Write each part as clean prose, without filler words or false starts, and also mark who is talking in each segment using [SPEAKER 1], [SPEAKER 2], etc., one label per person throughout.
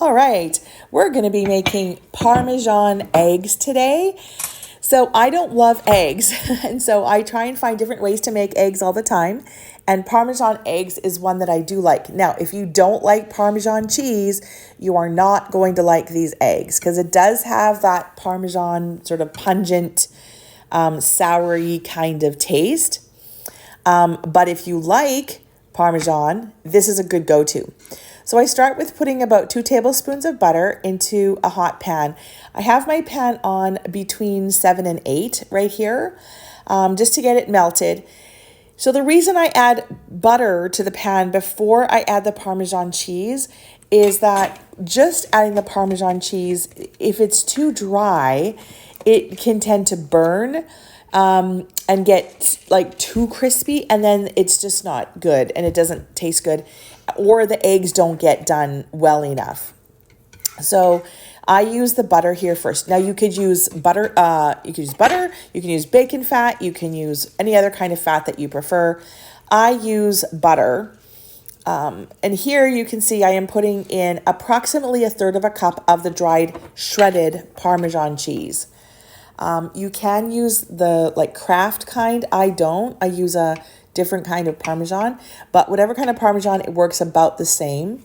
[SPEAKER 1] All right, we're going to be making Parmesan eggs today. So I don't love eggs, and so I try and find different ways to make eggs all the time. And Parmesan eggs is one that I do like. Now, if you don't like Parmesan cheese, you are not going to like these eggs because it does have that Parmesan sort of pungent, soury kind of taste. But if you like Parmesan, this is a good go-to. So I start with putting about 2 tablespoons of butter into a hot pan. I have my pan on between 7 and 8 right here, just to get it melted. So the reason I add butter to the pan before I add the Parmesan cheese is that just adding the Parmesan cheese, if it's too dry, it can tend to burn and get like too crispy, and then it's just not good and it doesn't taste good, or the eggs don't get done well enough. So I use the butter here first. Now you could use butter, you can use bacon fat, you can use any other kind of fat that you prefer. I use butter. And here you can see I am putting in approximately 1/3 cup of the dried shredded Parmesan cheese. You can use the like Kraft kind. I don't. I use a different kind of Parmesan, but whatever kind of Parmesan, it works about the same.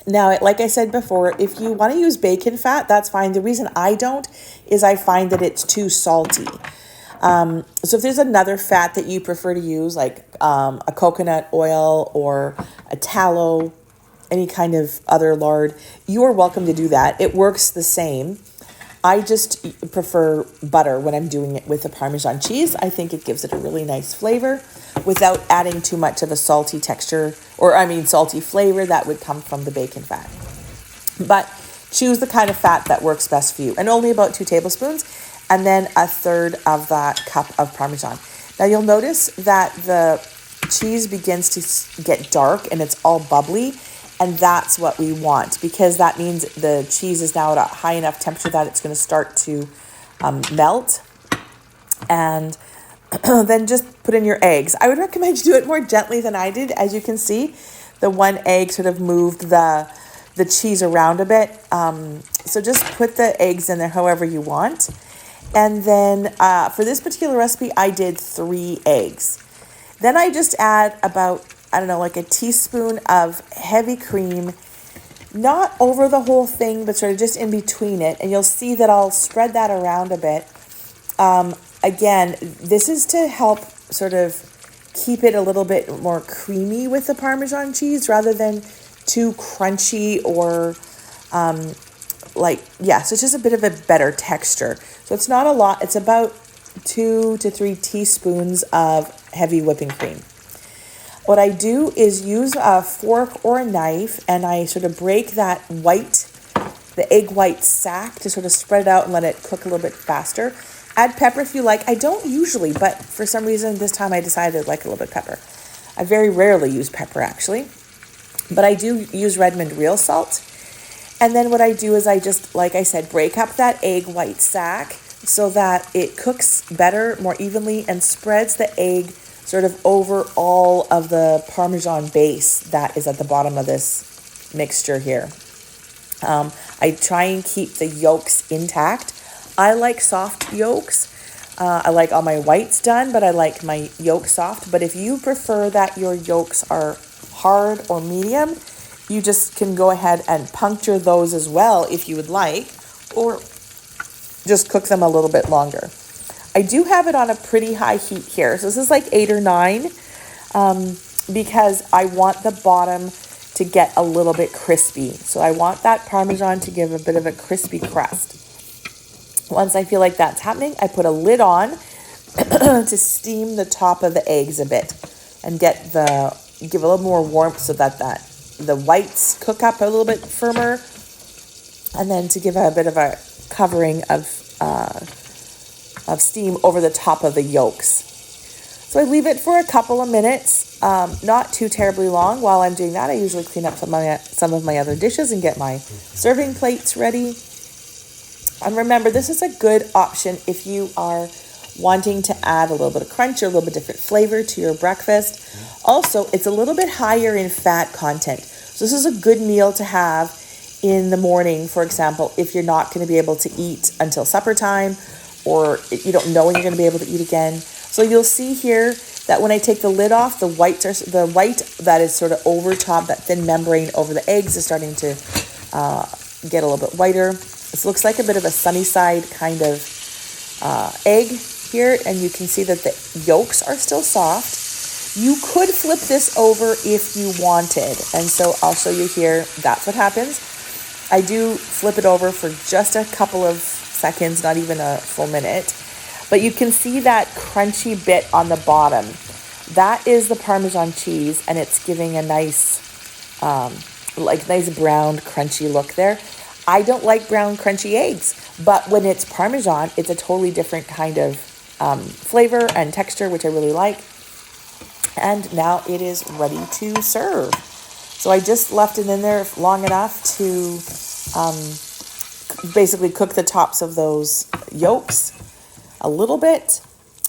[SPEAKER 1] Now, like I said before, if you want to use bacon fat, that's fine. The reason I don't is I find that it's too salty. So if there's another fat that you prefer to use, like a coconut oil or a tallow, any kind of other lard, you are welcome to do that. It works the same. I just prefer butter when I'm doing it with the Parmesan cheese. I think it gives it a really nice flavor without adding too much of a salty texture, salty flavor that would come from the bacon fat. But choose the kind of fat that works best for you, and only about 2 tablespoons, and then 1/3 of that cup of Parmesan. Now you'll notice that the cheese begins to get dark and it's all bubbly. And that's what we want, because that means the cheese is now at a high enough temperature that it's going to start to melt. And then just put in your eggs. I would recommend you do it more gently than I did. As you can see, the one egg sort of moved the cheese around a bit. So just put the eggs in there however you want. And then for this particular recipe, I did 3 eggs. Then I just add about, like a teaspoon of heavy cream, not over the whole thing, but sort of just in between it. And you'll see that I'll spread that around a bit. Again, this is to help sort of keep it a little bit more creamy with the Parmesan cheese rather than too crunchy or so it's just a bit of a better texture. So it's not a lot. It's about 2 to 3 teaspoons of heavy whipping cream. What I do is use a fork or a knife, and I sort of break the egg white sack to sort of spread it out and let it cook a little bit faster. Add pepper if you like. I don't usually, but for some reason this time I decided I'd like a little bit of pepper. I very rarely use pepper actually, but I do use Redmond real salt. And then what I do is I just, like I said, break up that egg white sack so that it cooks better, more evenly, and spreads the egg sort of over all of the Parmesan base that is at the bottom of this mixture here. I try and keep the yolks intact. I like soft yolks. I like all my whites done, but I like my yolks soft. But if you prefer that your yolks are hard or medium, you just can go ahead and puncture those as well if you would like, or just cook them a little bit longer. I do have it on a pretty high heat here. So this is like 8 or 9 because I want the bottom to get a little bit crispy. So I want that Parmesan to give a bit of a crispy crust. Once I feel like that's happening, I put a lid on to steam the top of the eggs a bit and give a little more warmth so that the whites cook up a little bit firmer, and then to give a bit of a covering of steam over the top of the yolks. So I leave it for a couple of minutes, not too terribly long. While I'm doing that, I usually clean up some of my other dishes and get my serving plates ready. And remember, this is a good option if you are wanting to add a little bit of crunch or a little bit different flavor to your breakfast. Also, it's a little bit higher in fat content. So this is a good meal to have in the morning, for example, if you're not going to be able to eat until supper time, or you don't know when you're going to be able to eat again. So you'll see here that when I take the lid off, the white that is sort of over top, that thin membrane over the eggs is starting to get a little bit whiter. This looks like a bit of a sunny side kind of egg here, and you can see that the yolks are still soft. You could flip this over if you wanted, and so I'll show you here. That's what happens. I do flip it over for just a couple of seconds, not even a full minute, but you can see that crunchy bit on the bottom. That is the Parmesan cheese, and it's giving a nice nice brown crunchy look there. I don't like brown crunchy eggs, but when it's Parmesan, it's a totally different kind of flavor and texture, which I really like. And now it is ready to serve. So I just left it in there long enough to basically cook the tops of those yolks a little bit.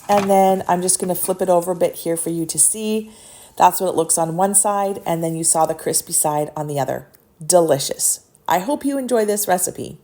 [SPEAKER 1] And then I'm just going to flip it over a bit here for you to see. That's what it looks on one side, and then you saw the crispy side on the other. Delicious. I hope you enjoy this recipe.